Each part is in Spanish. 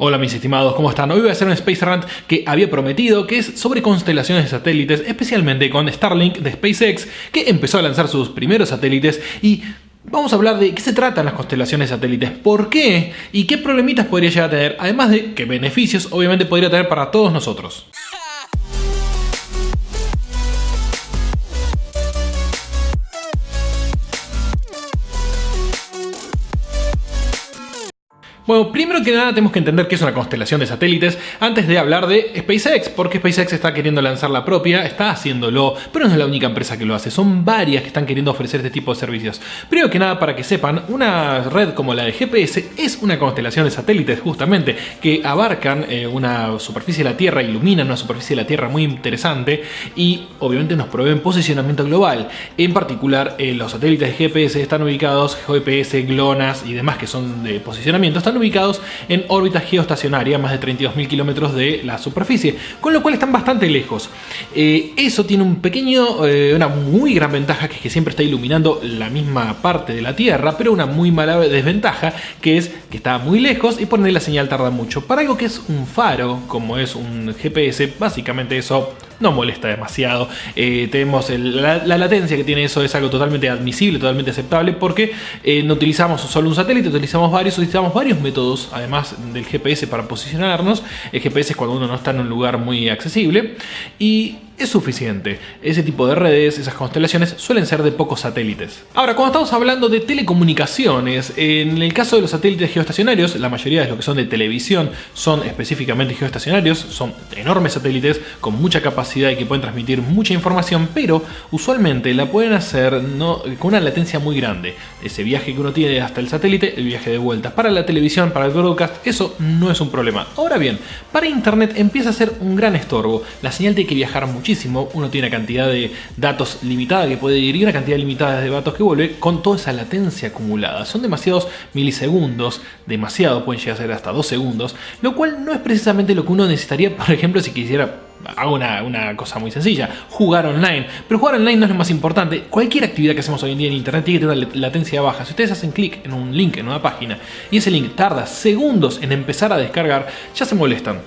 Hola mis estimados, ¿cómo están? Hoy voy a hacer un Space Rant que había prometido, que es sobre constelaciones de satélites, especialmente con Starlink de SpaceX, que empezó a lanzar sus primeros satélites y vamos a hablar de qué se tratan las constelaciones de satélites, por qué y qué problemitas podría llegar a tener, además de qué beneficios obviamente podría tener para todos nosotros. Bueno, primero que nada tenemos que entender qué es una constelación de satélites antes de hablar de SpaceX, porque SpaceX está queriendo lanzar la propia, está haciéndolo, pero no es la única empresa que lo hace, son varias que están queriendo ofrecer este tipo de servicios. Primero que nada, para que sepan, una red como la de GPS es una constelación de satélites justamente, que abarcan una superficie de la Tierra, iluminan una superficie de la Tierra muy interesante y obviamente nos proveen posicionamiento global. En particular, los satélites de GPS están ubicados, GPS, GLONASS y demás que son de posicionamiento, están ubicados en órbita geoestacionaria, más de 32.000 kilómetros de la superficie, con lo cual están bastante lejos. Eso tiene una muy gran ventaja, que es que siempre está iluminando la misma parte de la Tierra, pero una muy mala desventaja, que es que está muy lejos y por ende la señal tarda mucho. Para algo que es un faro, como es un GPS, básicamente eso no molesta demasiado. Tenemos la latencia que tiene eso, es algo totalmente admisible, totalmente aceptable, porque no utilizamos solo un satélite, utilizamos varios métodos, además del GPS, para posicionarnos. El GPS es cuando uno no está en un lugar muy accesible y es suficiente. Ese tipo de redes, esas constelaciones, suelen ser de pocos satélites. Ahora, cuando estamos hablando de telecomunicaciones, en el caso de los satélites geoestacionarios, la mayoría de los que son de televisión son específicamente geoestacionarios, son enormes satélites con mucha capacidad y que pueden transmitir mucha información, pero usualmente la pueden hacer con una latencia muy grande. Ese viaje que uno tiene hasta el satélite, el viaje de vuelta. Para la televisión, para el broadcast, eso no es un problema. Ahora bien, para internet empieza a ser un gran estorbo. La señal tiene que viajar muchísimo. Uno tiene una cantidad de datos limitada que puede ir y una cantidad limitada de datos que vuelve, con toda esa latencia acumulada. Son demasiados milisegundos, demasiado, pueden llegar a ser hasta 2 segundos, lo cual no es precisamente lo que uno necesitaría, por ejemplo, si quisiera. Hago una cosa muy sencilla, jugar online. Pero jugar online no es lo más importante. Cualquier actividad que hacemos hoy en día en internet tiene que tener una latencia baja. Si ustedes hacen clic en un link en una página y ese link tarda segundos en empezar a descargar, ya se molestan.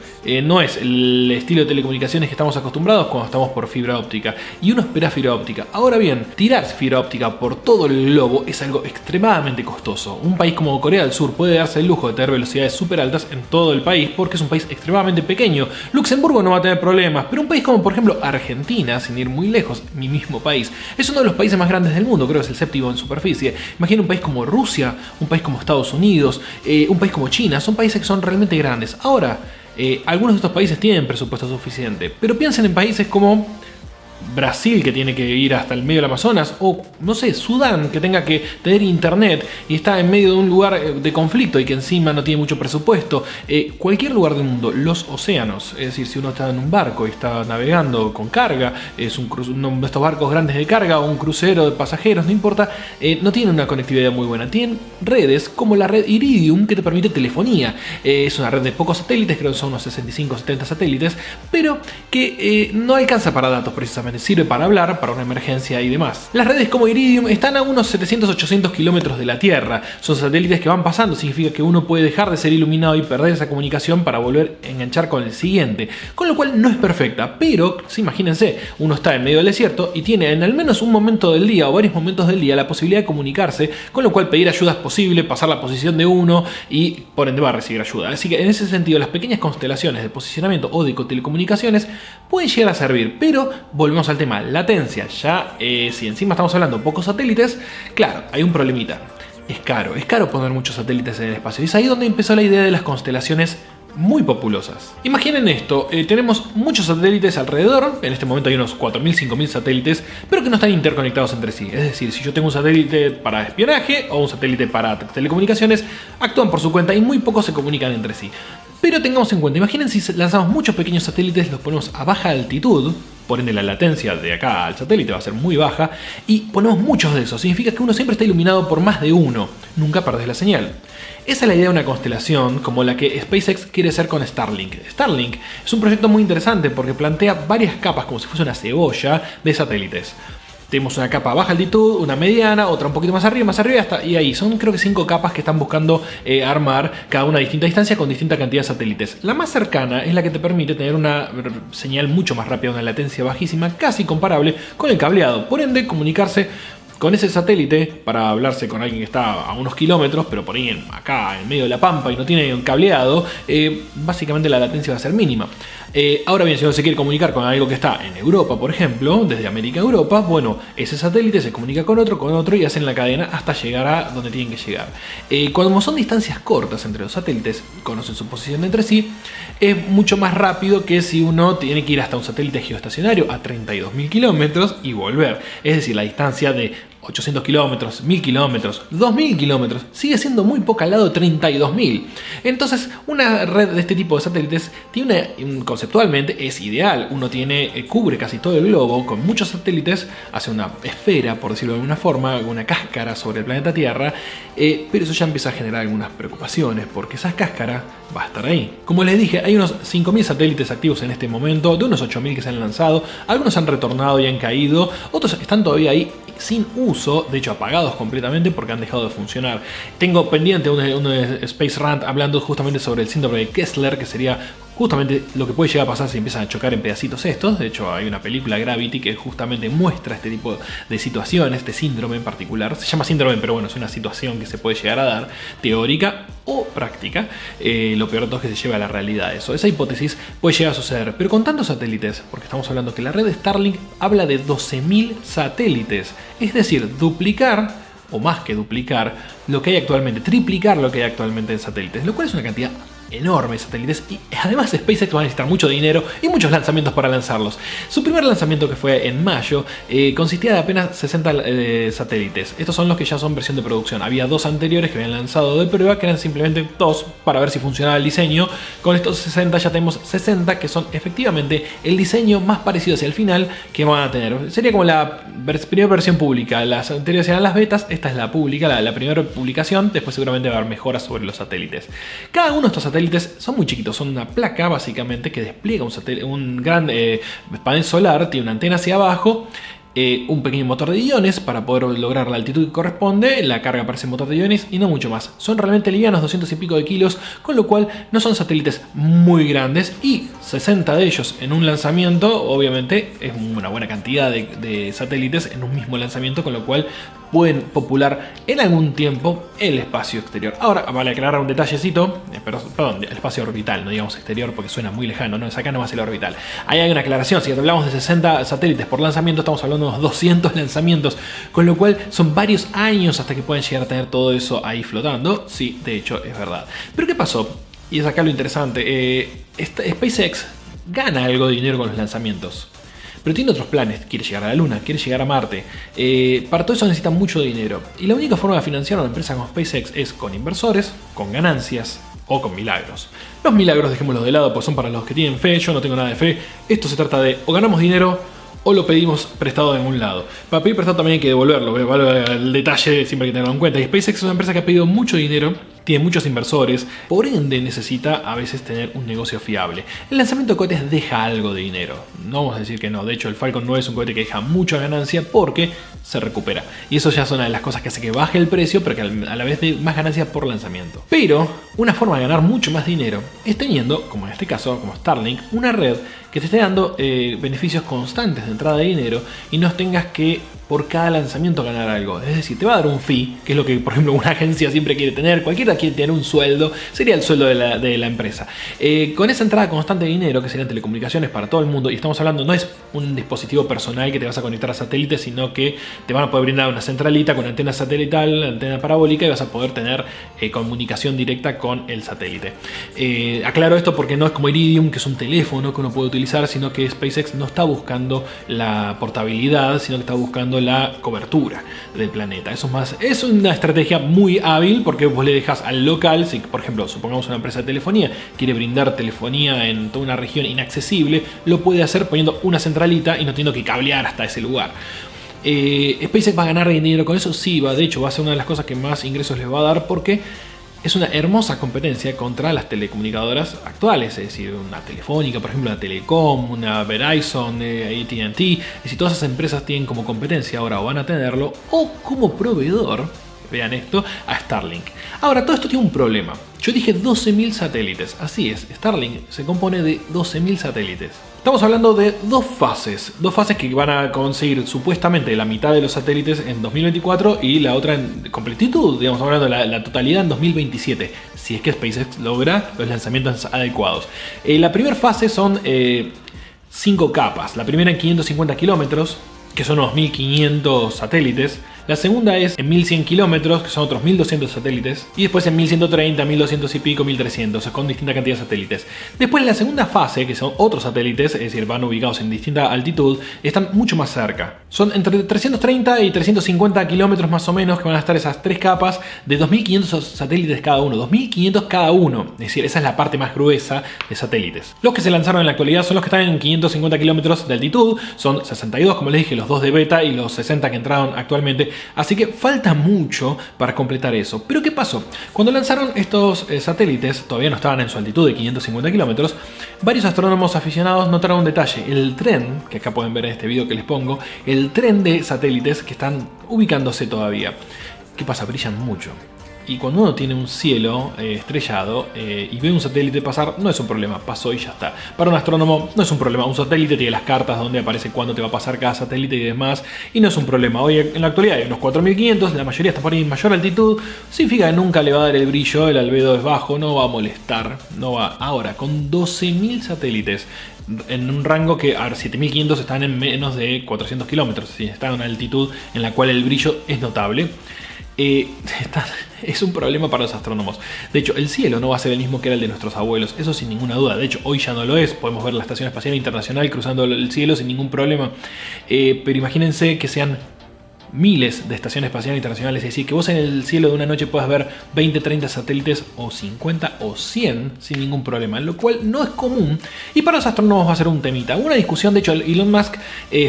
No es el estilo de telecomunicaciones que estamos acostumbrados cuando estamos por fibra óptica, y uno espera fibra óptica. Ahora bien, tirar fibra óptica por todo el globo es algo extremadamente costoso. Un país como Corea del Sur puede darse el lujo de tener velocidades súper altas en todo el país porque es un país extremadamente pequeño. Luxemburgo no va a tener problemas, pero un país como por ejemplo Argentina, sin ir muy lejos, mi mismo país, es uno de los países más grandes del mundo, creo que es el 7º en superficie. Imagina un país como Rusia, un país como Estados Unidos, un país como China, son países que son realmente grandes. Ahora, algunos de estos países tienen presupuesto suficiente, pero piensen en países como Brasil, que tiene que ir hasta el medio del Amazonas, o no sé, Sudán, que tenga que tener internet y está en medio de un lugar de conflicto y que encima no tiene mucho presupuesto. Cualquier lugar del mundo, los océanos, es decir, si uno está en un barco y está navegando con carga, es uno de estos barcos grandes de carga o un crucero de pasajeros, no importa, no tiene una conectividad muy buena. Tienen redes como la red Iridium, que te permite telefonía. Es una red de pocos satélites, creo que son unos 65 o 70 satélites, pero que no alcanza para datos precisamente. Sirve para hablar, para una emergencia y demás. Las redes como Iridium están a unos 700-800 kilómetros de la Tierra. Son satélites que van pasando, significa que uno puede dejar de ser iluminado y perder esa comunicación para volver a enganchar con el siguiente. Con lo cual no es perfecta, pero imagínense, uno está en medio del desierto y tiene en al menos un momento del día o varios momentos del día la posibilidad de comunicarse, con lo cual pedir ayuda es posible, pasar la posición de uno y por ende va a recibir ayuda. Así que en ese sentido las pequeñas constelaciones de posicionamiento o de telecomunicaciones pueden llegar a servir, pero volvemos al tema latencia. Ya si encima estamos hablando de pocos satélites, claro, hay un problemita. Es caro poner muchos satélites en el espacio, y es ahí donde empezó la idea de las constelaciones muy populosas. Imaginen esto, tenemos muchos satélites alrededor, en este momento hay unos 4.000, 5.000 satélites, pero que no están interconectados entre sí. Es decir, si yo tengo un satélite para espionaje o un satélite para telecomunicaciones, actúan por su cuenta y muy pocos se comunican entre sí. Pero tengamos en cuenta, imaginen si lanzamos muchos pequeños satélites, los ponemos a baja altitud, por ende la latencia de acá al satélite va a ser muy baja, y ponemos muchos de esos, significa que uno siempre está iluminado por más de uno, nunca perdés la señal. Esa es la idea de una constelación como la que SpaceX quiere hacer con Starlink. Starlink es un proyecto muy interesante porque plantea varias capas, como si fuese una cebolla, de satélites. Tenemos una capa a baja altitud, una mediana, otra un poquito más arriba, hasta, y ahí son creo que 5 capas que están buscando armar cada una a distinta distancia con distinta cantidad de satélites. La más cercana es la que te permite tener una señal mucho más rápida, una latencia bajísima, casi comparable con el cableado. Por ende, comunicarse con ese satélite para hablarse con alguien que está a unos kilómetros, pero por ahí acá en medio de la pampa y no tiene un cableado, básicamente la latencia va a ser mínima. Ahora bien, si uno se quiere comunicar con algo que está en Europa, por ejemplo, desde América a Europa, bueno, ese satélite se comunica con otro y hacen la cadena hasta llegar a donde tienen que llegar. Cuando son distancias cortas entre los satélites, conocen su posición entre sí, es mucho más rápido que si uno tiene que ir hasta un satélite geoestacionario a 32.000 kilómetros y volver. Es decir, la distancia de 800 kilómetros, 1000 kilómetros, 2000 kilómetros, sigue siendo muy poca al lado de 32.000. Entonces, una red de este tipo de satélites conceptualmente es ideal. Uno cubre casi todo el globo con muchos satélites, hace una esfera, por decirlo de alguna forma, una cáscara sobre el planeta Tierra, pero eso ya empieza a generar algunas preocupaciones, porque esa cáscara va a estar ahí. Como les dije, hay unos 5.000 satélites activos en este momento, de unos 8.000 que se han lanzado, algunos han retornado y han caído, otros están todavía ahí sin uso, de hecho apagados completamente porque han dejado de funcionar. Tengo pendiente uno de Space Rant hablando justamente sobre el síndrome de Kessler, que sería justamente lo que puede llegar a pasar si empiezan a chocar en pedacitos estos. De hecho, hay una película, Gravity, que justamente muestra este tipo de situaciones, este síndrome en particular. Se llama síndrome, pero bueno, es una situación que se puede llegar a dar, teórica o práctica. Lo peor de todo es que se lleva a la realidad eso. Esa hipótesis puede llegar a suceder, pero con tantos satélites, porque estamos hablando que la red de Starlink habla de 12.000 satélites. Es decir, duplicar, o más que duplicar, lo que hay actualmente, triplicar lo que hay actualmente en satélites, lo cual es una cantidad enorme de satélites, y además SpaceX va a necesitar mucho dinero y muchos lanzamientos para lanzarlos. Su primer lanzamiento, que fue en mayo, consistía de apenas 60 satélites. Estos son los que ya son versión de producción. Había 2 anteriores que habían lanzado de prueba, que eran simplemente 2 para ver si funcionaba el diseño. Con estos 60 ya tenemos 60 que son efectivamente el diseño más parecido hacia el final que van a tener. Sería como la primera versión pública. Las anteriores eran las betas, esta es la pública, la primera publicación. Después seguramente va a haber mejoras sobre los satélites. Cada uno de estos satélites son muy chiquitos, son una placa básicamente que despliega un gran panel solar, tiene una antena hacia abajo, un pequeño motor de iones para poder lograr la altitud que corresponde, la carga para ese motor de iones y no mucho más. Son realmente livianos, 200 y pico de kilos, con lo cual no son satélites muy grandes, y 60 de ellos en un lanzamiento, obviamente es una buena cantidad de satélites en un mismo lanzamiento, con lo cual pueden popular en algún tiempo el espacio exterior. Ahora, vale aclarar un detallecito, perdón, el espacio orbital, no digamos exterior porque suena muy lejano, no, es acá nomás el orbital. Ahí hay una aclaración, si hablamos de 60 satélites por lanzamiento, estamos hablando de unos 200 lanzamientos, con lo cual son varios años hasta que puedan llegar a tener todo eso ahí flotando. Sí, de hecho es verdad. Pero ¿qué pasó? Y es acá lo interesante, SpaceX gana algo de dinero con los lanzamientos, pero tiene otros planes. Quiere llegar a la Luna, quiere llegar a Marte. Para todo eso necesita mucho dinero. Y la única forma de financiar una empresa como SpaceX es con inversores, con ganancias o con milagros. Los milagros dejémoslos de lado, pues son para los que tienen fe. Yo no tengo nada de fe. Esto se trata de o ganamos dinero o lo pedimos prestado de algún lado. Para pedir prestado también hay que devolverlo, vale el detalle, siempre hay que tenerlo en cuenta. Y SpaceX es una empresa que ha pedido mucho dinero, tiene muchos inversores, por ende necesita a veces tener un negocio fiable. El lanzamiento de cohetes deja algo de dinero, no vamos a decir que no. De hecho, el Falcon 9 es un cohete que deja mucha ganancia porque se recupera, y eso ya es una de las cosas que hace que baje el precio, pero que a la vez dé más ganancia por lanzamiento. Pero una forma de ganar mucho más dinero es teniendo, como en este caso, como Starlink, una red que te esté dando beneficios constantes de entrada de dinero y no tengas que por cada lanzamiento ganar algo. Es decir, te va a dar un fee, que es lo que por ejemplo una agencia siempre quiere tener. Cualquiera quiere tener un sueldo, sería el sueldo de la empresa. Con esa entrada constante de dinero, que serían telecomunicaciones para todo el mundo, y estamos hablando, no es un dispositivo personal que te vas a conectar a satélites, sino que te van a poder brindar una centralita con antena satelital, antena parabólica, y vas a poder tener comunicación directa con el satélite. Aclaro esto porque no es como Iridium, que es un teléfono que uno puede utilizar, sino que SpaceX no está buscando la portabilidad, sino que está buscando la cobertura del planeta. Eso es una estrategia muy hábil, porque vos le dejas al local, si por ejemplo supongamos una empresa de telefonía quiere brindar telefonía en toda una región inaccesible, lo puede hacer poniendo una centralita y no teniendo que cablear hasta ese lugar. SpaceX va a ganar dinero con eso, sí, de hecho va a ser una de las cosas que más ingresos les va a dar, porque es una hermosa competencia contra las telecomunicadoras actuales, es decir, una Telefónica, por ejemplo, una Telecom, una Verizon, AT&T. Es decir, todas esas empresas tienen como competencia ahora o van a tenerlo, o como proveedor, vean esto, a Starlink. Ahora, todo esto tiene un problema. Yo dije 12.000 satélites, así es, Starlink se compone de 12.000 satélites. Estamos hablando de dos fases que van a conseguir supuestamente la mitad de los satélites en 2024 y la otra en completitud, digamos, hablando de la totalidad en 2027, si es que SpaceX logra los lanzamientos adecuados. La primera fase son 5 capas, la primera en 550 kilómetros, que son unos 1.500 satélites. La segunda es en 1100 kilómetros, que son otros 1200 satélites. Y después en 1130, 1200 y pico, 1300, con distinta cantidad de satélites. Después la segunda fase, que son otros satélites, es decir, van ubicados en distinta altitud, están mucho más cerca. Son entre 330 y 350 kilómetros más o menos, que van a estar esas tres capas de 2500 satélites cada uno. 2500 cada uno. Es decir, esa es la parte más gruesa de satélites. Los que se lanzaron en la actualidad son los que están en 550 kilómetros de altitud. Son 62, como les dije, los 2 de beta y los 60 que entraron actualmente. Así que falta mucho para completar eso. Pero ¿qué pasó? Cuando lanzaron estos satélites, todavía no estaban en su altitud de 550 kilómetros, varios astrónomos aficionados notaron un detalle. El tren, que acá pueden ver en este video que les pongo, el tren de satélites que están ubicándose todavía. ¿Qué pasa? Brillan mucho. Y cuando uno tiene un cielo estrellado y ve un satélite pasar, no es un problema, pasó y ya está. Para un astrónomo no es un problema, un satélite tiene las cartas donde aparece cuándo te va a pasar cada satélite y demás, y no es un problema. Hoy en la actualidad hay unos 4500, la mayoría está por ahí en mayor altitud, significa que nunca le va a dar el brillo, el albedo es bajo, no va a molestar, no va. Ahora, con 12.000 satélites, en un rango que, a ver, 7500 están en menos de 400 kilómetros, es decir, están en una altitud en la cual el brillo es notable. Es un problema para los astrónomos. De hecho, el cielo no va a ser el mismo que era el de nuestros abuelos, eso sin ninguna duda. De hecho, hoy ya no lo es. Podemos ver la Estación Espacial Internacional cruzando el cielo sin ningún problema. Pero imagínense que sean miles de estaciones espaciales internacionales, es decir, que vos en el cielo de una noche puedas ver 20, 30 satélites o 50 o 100 sin ningún problema, lo cual no es común y para los astrónomos va a ser un temita. Una discusión, de hecho, Elon Musk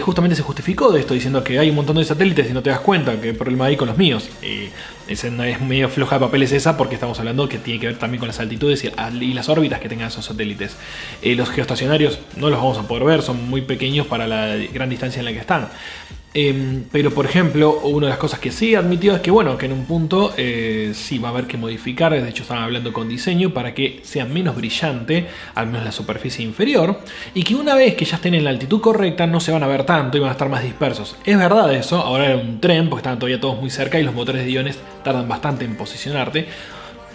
justamente se justificó de esto diciendo que hay un montón de satélites y no te das cuenta, que problema hay con los míos. Es medio floja de papeles esa porque estamos hablando que tiene que ver también con las altitudes y las órbitas que tengan esos satélites. Los geoestacionarios no los vamos a poder ver, son muy pequeños para la gran distancia en la que están. Pero por ejemplo, una de las cosas que sí admitió es que bueno, que en un punto sí va a haber que modificar, de hecho estaban hablando con diseño para que sea menos brillante, al menos la superficie inferior, y que una vez que ya estén en la altitud correcta no se van a ver tanto y van a estar más dispersos. Es verdad eso, ahora era un tren porque estaban todavía todos muy cerca y los motores de iones tardan bastante en posicionarte,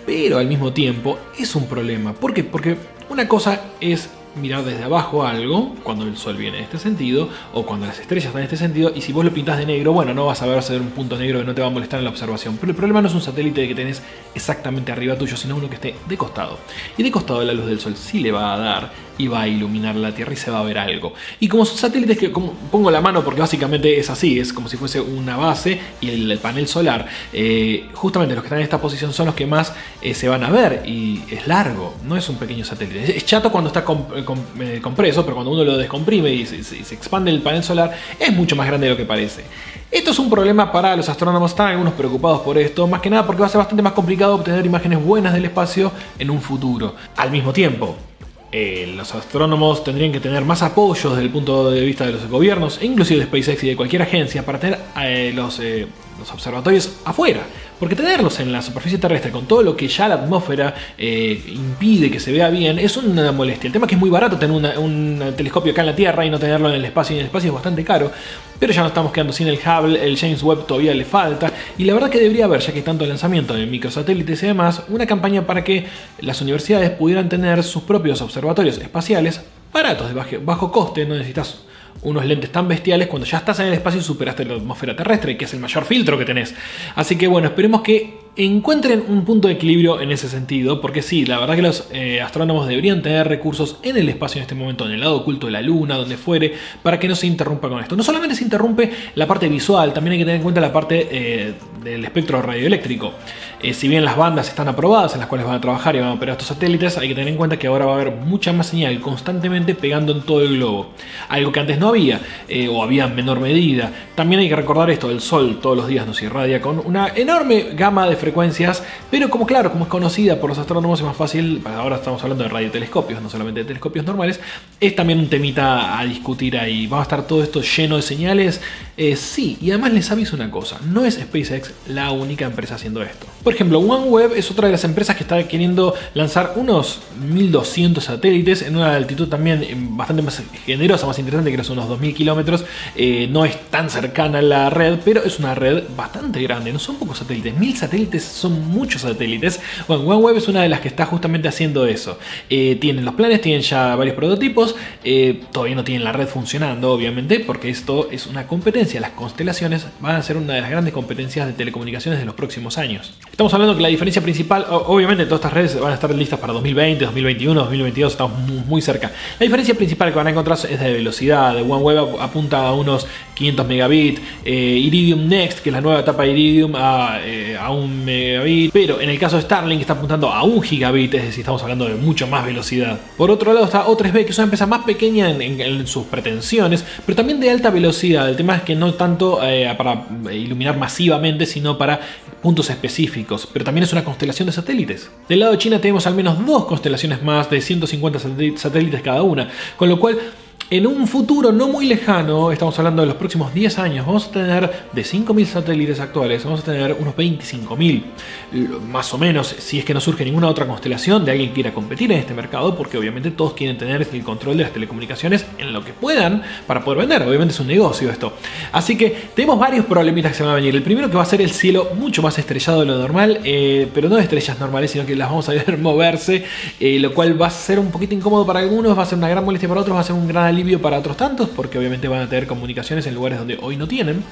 pero al mismo tiempo es un problema. ¿Por qué? Porque una cosa es mirar desde abajo algo, cuando el sol viene en este sentido, o cuando las estrellas están en este sentido, y si vos lo pintas de negro, bueno, no vas a ver ser un punto negro que no te va a molestar en la observación. Pero el problema no es un satélite que tenés exactamente arriba tuyo, sino uno que esté de costado. Y de costado la luz del sol sí le va a dar y va a iluminar la Tierra y se va a ver algo. Y como son satélites que, como pongo la mano porque básicamente es así, es como si fuese una base y el panel solar, justamente los que están en esta posición son los que más se van a ver, y es largo, no es un pequeño satélite. Es chato cuando está compreso, pero cuando uno lo descomprime y se expande el panel solar, es mucho más grande de lo que parece. Esto es un problema para los astrónomos, están algunos preocupados por esto, más que nada porque va a ser bastante más complicado obtener imágenes buenas del espacio en un futuro. Al mismo tiempo, los astrónomos tendrían que tener más apoyo desde el punto de vista de los gobiernos, e inclusive de SpaceX y de cualquier agencia, para tener los observatorios afuera. Porque tenerlos en la superficie terrestre con todo lo que ya la atmósfera impide que se vea bien es una molestia. El tema es que es muy barato tener un telescopio acá en la Tierra y no tenerlo en el espacio, y en el espacio es bastante caro. Pero ya nos estamos quedando sin el Hubble, el James Webb todavía le falta, y la verdad que debería haber, ya que hay tanto lanzamiento de microsatélites y demás, una campaña para que las universidades pudieran tener sus propios observatorios espaciales baratos, de bajo coste. No necesitas unos lentes tan bestiales cuando ya estás en el espacio y superaste la atmósfera terrestre, que es el mayor filtro que tenés. Así que bueno, esperemos que encuentren un punto de equilibrio en ese sentido, porque sí, la verdad que los astrónomos deberían tener recursos en el espacio en este momento, en el lado oculto de la luna, donde fuere, para que no se interrumpa con esto. No solamente se interrumpe la parte visual, también hay que tener en cuenta la parte del espectro radioeléctrico. Si bien las bandas están aprobadas en las cuales van a trabajar y van a operar estos satélites, hay que tener en cuenta que ahora va a haber mucha más señal constantemente pegando en todo el globo. Algo que antes no había, o había en menor medida. También hay que recordar esto, el sol todos los días nos irradia con una enorme gama de frecuencias, pero como claro, como es conocida por los astrónomos, es más fácil. Ahora estamos hablando de radiotelescopios, no solamente de telescopios normales. Es también un temita a discutir ahí. ¿Va a estar todo esto lleno de señales? Sí, y además les aviso una cosa, no es SpaceX la única empresa haciendo esto. Por ejemplo, OneWeb es otra de las empresas que está queriendo lanzar unos 1200 satélites en una altitud también bastante más generosa, más interesante, que son unos 2000 kilómetros. No es tan cercana a la red, pero es una red bastante grande, no son pocos satélites, 1000 satélites son muchos satélites. Bueno, OneWeb es una de las que está justamente haciendo eso. Tienen los planes, tienen ya varios prototipos, todavía no tienen la red funcionando, obviamente, porque esto es una competencia. Las constelaciones van a ser una de las grandes competencias de telecomunicaciones de los próximos años. Estamos hablando que la diferencia principal, obviamente todas estas redes van a estar listas para 2020, 2021, 2022, estamos muy cerca. La diferencia principal que van a encontrar es de velocidad. OneWeb apunta a unos 500 megabits, Iridium Next, que es la nueva etapa de Iridium, a 1 megabit, pero en el caso de Starlink está apuntando a 1 gigabit, es decir, estamos hablando de mucho más velocidad. Por otro lado está O3B, que es una empresa más pequeña en sus pretensiones, pero también de alta velocidad. El tema es que no tanto para iluminar masivamente, sino para puntos específicos, pero también es una constelación de satélites. Del lado de China tenemos al menos 2 constelaciones más de 150 satélites cada una, con lo cual en un futuro no muy lejano, estamos hablando de los próximos 10 años, vamos a tener de 5.000 satélites actuales, vamos a tener unos 25.000, más o menos, si es que no surge ninguna otra constelación de alguien que quiera competir en este mercado, porque obviamente todos quieren tener el control de las telecomunicaciones en lo que puedan para poder vender. Obviamente es un negocio esto. Así que tenemos varios problemitas que se van a venir. El primero, que va a ser el cielo mucho más estrellado de lo normal, pero no de estrellas normales, sino que las vamos a ver moverse, lo cual va a ser un poquito incómodo para algunos, va a ser una gran molestia para otros, va a ser un gran alivio para otros tantos, porque obviamente van a tener comunicaciones en lugares donde hoy no tienen.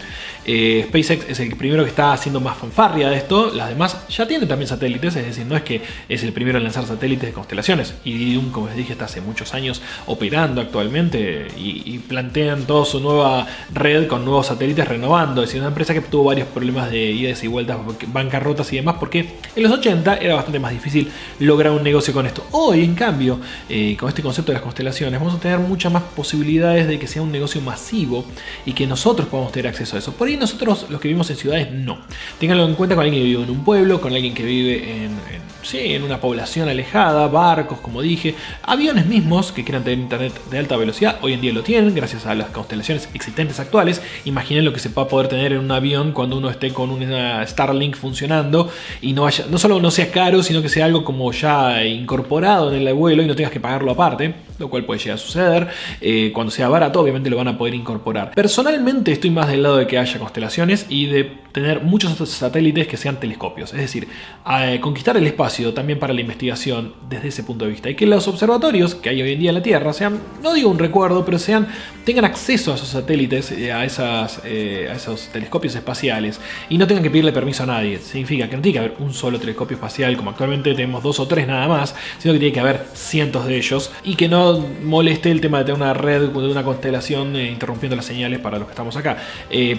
SpaceX es el primero que está haciendo más fanfarria de esto. Las demás ya tienen también satélites, es decir, no es que es el primero en lanzar satélites de constelaciones. Iridium, como les dije, está hace muchos años operando actualmente y plantean toda su nueva red con nuevos satélites renovando. Es decir, una empresa que tuvo varios problemas de idas y vueltas, bancarrotas y demás, porque en los 80 era bastante más difícil lograr un negocio con esto. Hoy, en cambio, con este concepto de las constelaciones, vamos a tener muchas más posibilidades de que sea un negocio masivo y que nosotros podamos tener acceso a eso. Por ahí nosotros, los que vivimos en ciudades, no. Ténganlo en cuenta con alguien que vive en un pueblo, con alguien que vive en una población alejada, barcos, como dije, aviones mismos que quieran tener internet de alta velocidad. Hoy en día lo tienen gracias a las constelaciones existentes actuales. Imaginen lo que se va a poder tener en un avión cuando uno esté con una Starlink funcionando y no solo no sea caro, sino que sea algo como ya incorporado en el vuelo y no tengas que pagarlo aparte, lo cual puede llegar a suceder. Cuando sea barato, obviamente lo van a poder incorporar. Personalmente estoy más del lado de que haya constelaciones y de tener muchos satélites que sean telescopios, es decir, conquistar el espacio también para la investigación desde ese punto de vista, y que los observatorios que hay hoy en día en la Tierra sean, no digo un recuerdo, pero tengan acceso a esos satélites, a esos telescopios espaciales, y no tengan que pedirle permiso a nadie. Significa que no tiene que haber un solo telescopio espacial como actualmente tenemos 2 o 3 nada más, sino que tiene que haber cientos de ellos, y que no moleste el tema de tener una red de una constelación interrumpiendo las señales para los que estamos acá.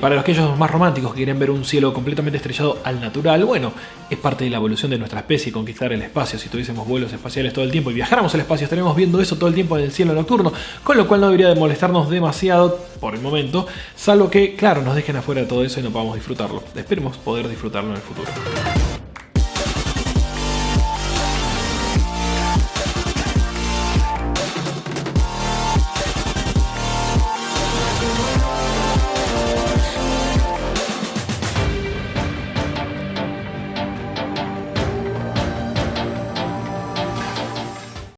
Para los que ellos más románticos que quieren ver un cielo completamente estrellado al natural, bueno, es parte de la evolución de nuestra especie conquistar el espacio. Si tuviésemos vuelos espaciales todo el tiempo y viajáramos al espacio, estaríamos viendo eso todo el tiempo en el cielo nocturno, con lo cual no debería de molestarnos demasiado por el momento, salvo que, claro, nos dejen afuera de todo eso y no podamos disfrutarlo. Esperemos poder disfrutarlo en el futuro.